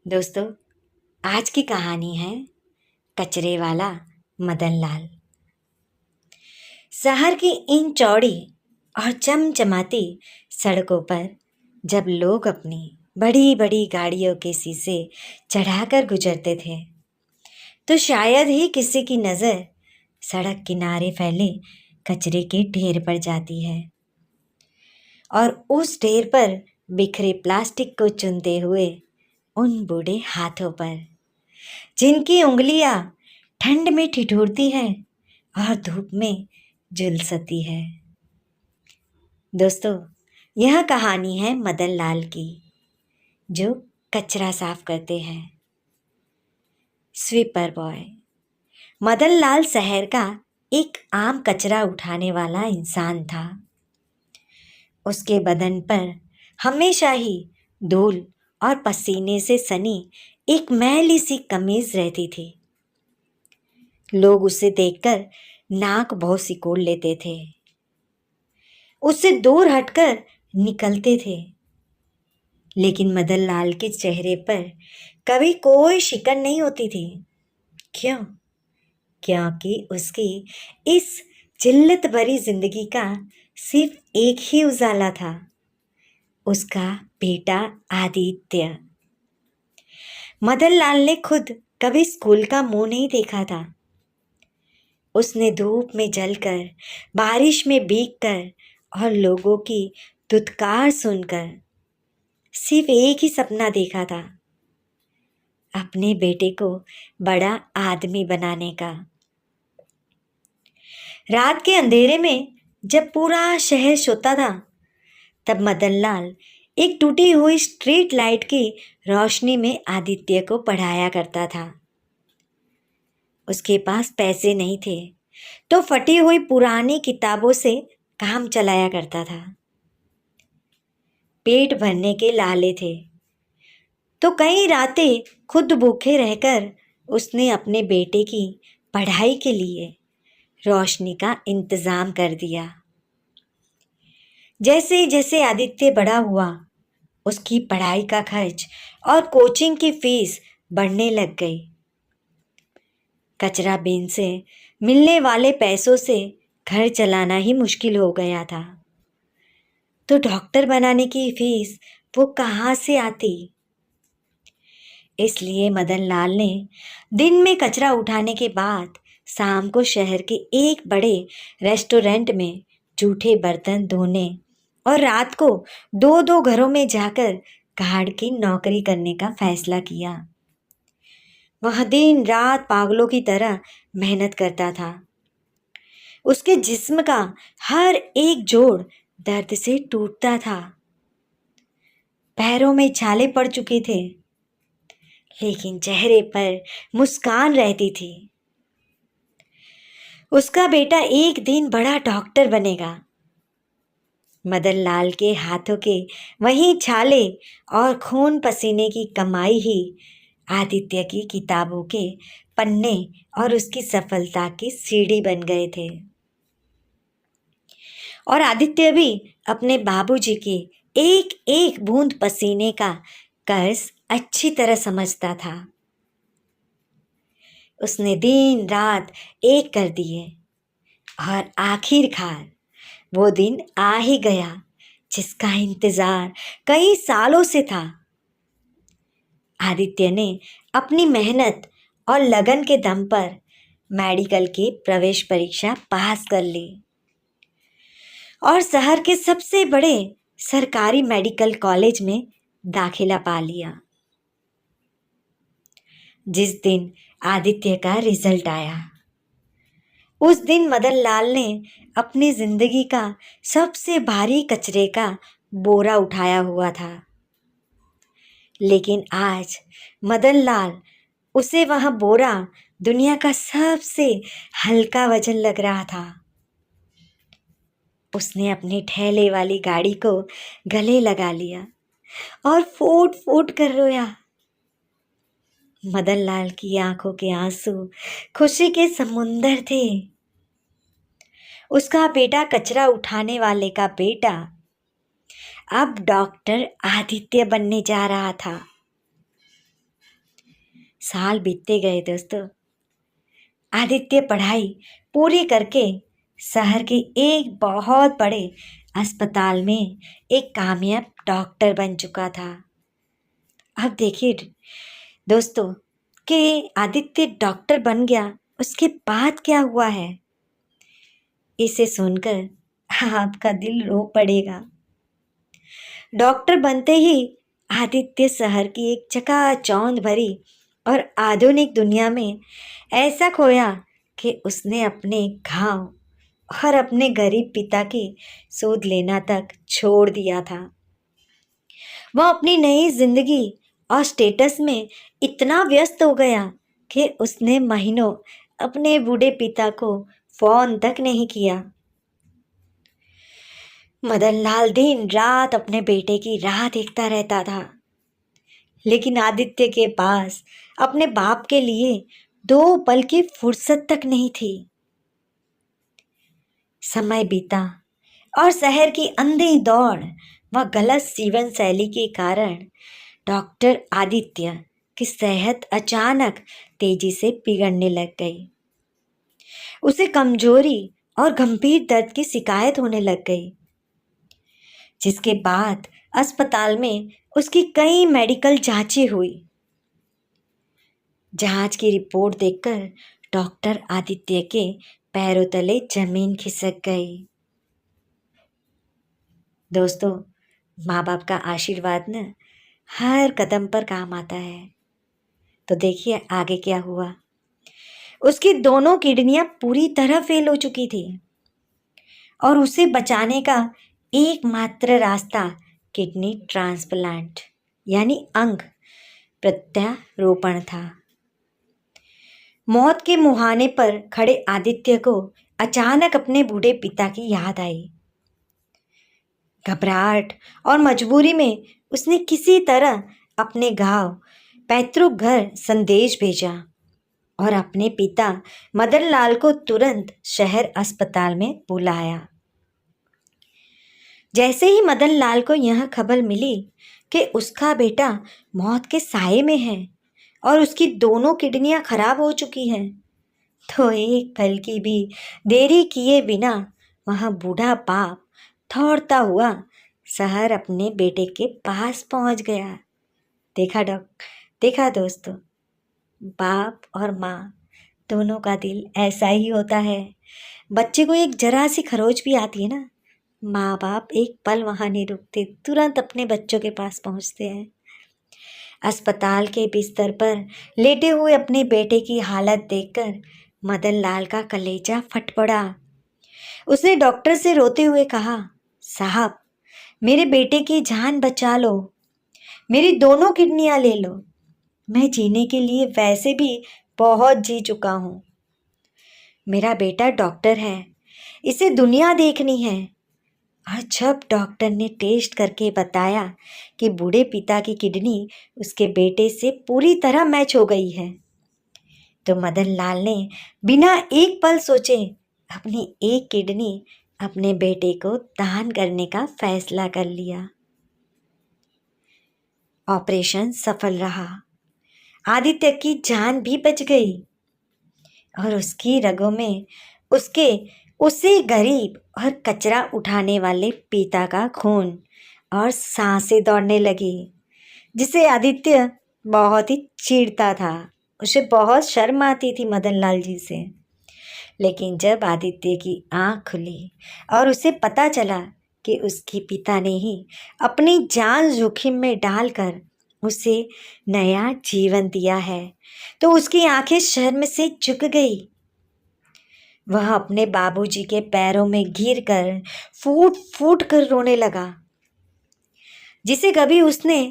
दोस्तों, आज की कहानी है कचरे वाला मदन लाल। शहर की इन चौड़ी और चमचमाती सड़कों पर जब लोग अपनी बड़ी बड़ी गाड़ियों के शीशे चढ़ाकर गुजरते थे तो शायद ही किसी की नज़र सड़क किनारे फैले कचरे के ढेर पर जाती है और उस ढेर पर बिखरे प्लास्टिक को चुनते हुए उन बूढ़े हाथों पर जिनकी उंगलियां ठंड में ठिठुरती है और धूप में झुलसती है। दोस्तों, यह कहानी है मदन लाल की, जो कचरा साफ करते हैं। स्वीपर बॉय मदन लाल शहर का एक आम कचरा उठाने वाला इंसान था। उसके बदन पर हमेशा ही धूल और पसीने से सनी एक मैली सी कमीज रहती थी। लोग उसे देखकर नाक बहुत सिकोड़ लेते थे, उससे दूर हटकर निकलते थे, लेकिन मदन लाल के चेहरे पर कभी कोई शिकन नहीं होती थी। क्यों? क्योंकि उसकी इस जिल्लत भरी जिंदगी का सिर्फ एक ही उजाला था, उसका बेटा आदित्य। मदन लाल ने खुद कभी स्कूल का मुंह नहीं देखा था। उसने धूप में जलकर, बारिश में भीगकर और लोगों की धुतकार सुनकर सिर्फ एक ही सपना देखा था, अपने बेटे को बड़ा आदमी बनाने का। रात के अंधेरे में जब पूरा शहर सोता था, तब मदन लाल एक टूटी हुई स्ट्रीट लाइट की रोशनी में आदित्य को पढ़ाया करता था। उसके पास पैसे नहीं थे तो फटी हुई पुरानी किताबों से काम चलाया करता था। पेट भरने के लाले थे तो कई रातें खुद भूखे रहकर उसने अपने बेटे की पढ़ाई के लिए रोशनी का इंतज़ाम कर दिया। जैसे जैसे आदित्य बड़ा हुआ, उसकी पढ़ाई का खर्च और कोचिंग की फीस बढ़ने लग गई। कचरा बिन से मिलने वाले पैसों से घर चलाना ही मुश्किल हो गया था, तो डॉक्टर बनाने की फीस वो कहाँ से आती। इसलिए मदन लाल ने दिन में कचरा उठाने के बाद शाम को शहर के एक बड़े रेस्टोरेंट में जूठे बर्तन धोने और रात को दो दो घरों में जाकर गार्ड की नौकरी करने का फैसला किया। वह दिन रात पागलों की तरह मेहनत करता था। उसके जिस्म का हर एक जोड़ दर्द से टूटता था, पैरों में छाले पड़ चुके थे, लेकिन चेहरे पर मुस्कान रहती थी। उसका बेटा एक दिन बड़ा डॉक्टर बनेगा। मदन लाल के हाथों के वही छाले और खून पसीने की कमाई ही आदित्य की किताबों के पन्ने और उसकी सफलता की सीढ़ी बन गए थे। और आदित्य भी अपने बाबूजी के एक एक बूंद पसीने का कर्ज अच्छी तरह समझता था। उसने दिन रात एक कर दिए और आखिरकार वो दिन आ ही गया जिसका इंतजार कई सालों से था। आदित्य ने अपनी मेहनत और लगन के दम पर मेडिकल की प्रवेश परीक्षा पास कर ली और शहर के सबसे बड़े सरकारी मेडिकल कॉलेज में दाखिला पा लिया। जिस दिन आदित्य का रिजल्ट आया, उस दिन मदन लाल ने अपनी जिंदगी का सबसे भारी कचरे का बोरा उठाया हुआ था, लेकिन आज मदन लाल उसे वह बोरा दुनिया का सबसे हल्का वजन लग रहा था। उसने अपनी ठेले वाली गाड़ी को गले लगा लिया और फूट फूट कर रोया। मदन लाल की आंखों के आंसू खुशी के समुंदर थे। उसका बेटा, कचरा उठाने वाले का बेटा, अब डॉक्टर आदित्य बनने जा रहा था। साल बीतते गए दोस्तों। आदित्य पढ़ाई पूरी करके शहर के एक बहुत बड़े अस्पताल में एक कामयाब डॉक्टर बन चुका था। अब देखिए दोस्तों कि आदित्य डॉक्टर बन गया, उसके बाद क्या हुआ है, इसे सुनकर आपका दिल रो पड़ेगा। डॉक्टर बनते ही आदित्य शहर की एक चकाचौंध भरी और आधुनिक दुनिया में ऐसा खोया कि उसने अपने गांव और अपने गरीब पिता की सूद लेना तक छोड़ दिया था। वह अपनी नई जिंदगी और स्टेटस में इतना व्यस्त हो गया कि उसने महीनों अपने बूढ़े पिता को फोन तक नहीं किया। मदनलाल दिन रात अपने बेटे की राह देखता रहता था, लेकिन आदित्य के पास अपने बाप के लिए 2 पल की फुर्सत तक नहीं थी। समय बीता और शहर की अंधी दौड़ व गलत जीवन शैली के कारण डॉक्टर आदित्य की सेहत अचानक तेजी से बिगड़ने लग गई। उसे कमजोरी और गंभीर दर्द की शिकायत होने लग गई, जिसके बाद अस्पताल में उसकी कई मेडिकल जांचें हुई। जांच की रिपोर्ट देखकर डॉक्टर आदित्य के पैरों तले जमीन खिसक गई। दोस्तों, माँ बाप का आशीर्वाद न हर कदम पर काम आता है। तो देखिए आगे क्या हुआ। उसकी दोनों किडनियां पूरी तरह फेल हो चुकी थी और उसे बचाने का एकमात्र रास्ता किडनी ट्रांसप्लांट यानी अंग प्रत्यारोपण था। मौत के मुहाने पर खड़े आदित्य को अचानक अपने बूढ़े पिता की याद आई। घबराहट और मजबूरी में उसने किसी तरह अपने गांव पैतृक घर संदेश भेजा और अपने पिता मदनलाल को तुरंत शहर अस्पताल में बुलाया। जैसे ही मदनलाल को यह खबर मिली कि उसका बेटा मौत के साए में है और उसकी दोनों किडनियां खराब हो चुकी हैं, तो एक पल की भी देरी किए बिना वह बूढ़ा बाप दौड़ता हुआ शहर अपने बेटे के पास पहुंच गया। देखा दोस्तों, बाप और माँ दोनों का दिल ऐसा ही होता है। बच्चे को एक जरा सी खरोच भी आती है ना, माँ बाप एक पल वहाँ नहीं रुकते, तुरंत अपने बच्चों के पास पहुँचते हैं। अस्पताल के बिस्तर पर लेटे हुए अपने बेटे की हालत देखकर मदनलाल का कलेजा फट पड़ा। उसने डॉक्टर से रोते हुए कहा, साहब, मेरे बेटे की जान बचा लो, मेरी दोनों किडनियां ले लो। मैं जीने के लिए वैसे भी बहुत जी चुका हूँ। मेरा बेटा डॉक्टर है, इसे दुनिया देखनी है। और जब डॉक्टर ने टेस्ट करके बताया कि बूढ़े पिता की किडनी उसके बेटे से पूरी तरह मैच हो गई है, तो मदनलाल ने बिना एक पल सोचे अपनी एक किडनी अपने बेटे को दान करने का फैसला कर लिया। ऑपरेशन सफल रहा, आदित्य की जान भी बच गई और उसकी रगों में उसे गरीब और कचरा उठाने वाले पिता का खून और सांसें दौड़ने लगी, जिसे आदित्य बहुत ही चिढ़ता था। उसे बहुत शर्म आती थी मदनलाल जी से। लेकिन जब आदित्य की आंख खुली और उसे पता चला कि उसके पिता ने ही अपनी जान जोखिम में डालकर उसे नया जीवन दिया है, तो उसकी आंखें शर्म से झुक गई। वह अपने बाबूजी के पैरों में गिरकर फूट फूट कर रोने लगा, जिसे कभी उसने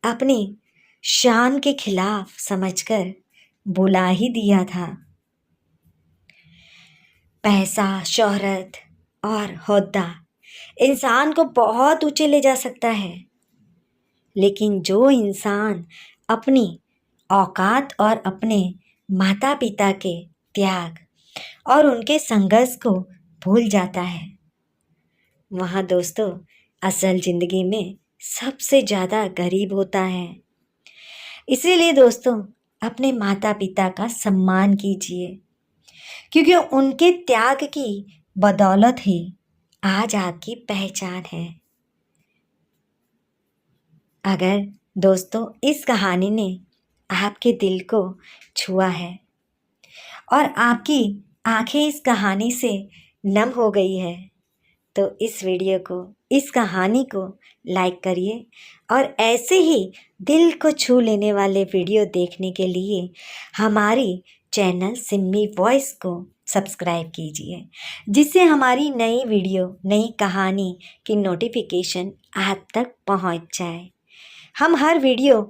अपनी शान के खिलाफ समझकर बुला ही दिया था। पैसा, शोहरत और होद्दा इंसान को बहुत ऊंचे ले जा सकता है, लेकिन जो इंसान अपनी औकात और अपने माता पिता के त्याग और उनके संघर्ष को भूल जाता है, वह दोस्तों असल जिंदगी में सबसे ज़्यादा गरीब होता है। इसीलिए दोस्तों, अपने माता पिता का सम्मान कीजिए, क्योंकि उनके त्याग की बदौलत ही आज आपकी पहचान है। अगर दोस्तों इस कहानी ने आपके दिल को छुआ है और आपकी आंखें इस कहानी से नम हो गई है, तो इस वीडियो को, इस कहानी को लाइक करिए और ऐसे ही दिल को छू लेने वाले वीडियो देखने के लिए हमारी चैनल सिम्मी वॉइस को सब्सक्राइब कीजिए, जिससे हमारी नई वीडियो, नई कहानी की नोटिफिकेशन आप तक पहुंच जाए। हम हर वीडियो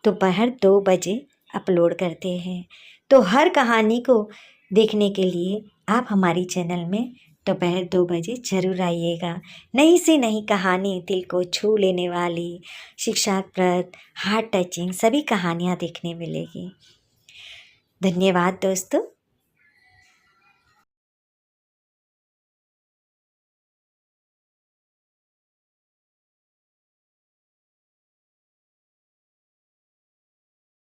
दोपहर 2 बजे अपलोड करते हैं, तो हर कहानी को देखने के लिए आप हमारी चैनल में दोपहर 2 बजे ज़रूर आइएगा। नई से नई कहानी, दिल को छू लेने वाली, शिक्षाप्रद, हार्ट टचिंग सभी कहानियाँ देखने मिलेगी। धन्यवाद दोस्तों।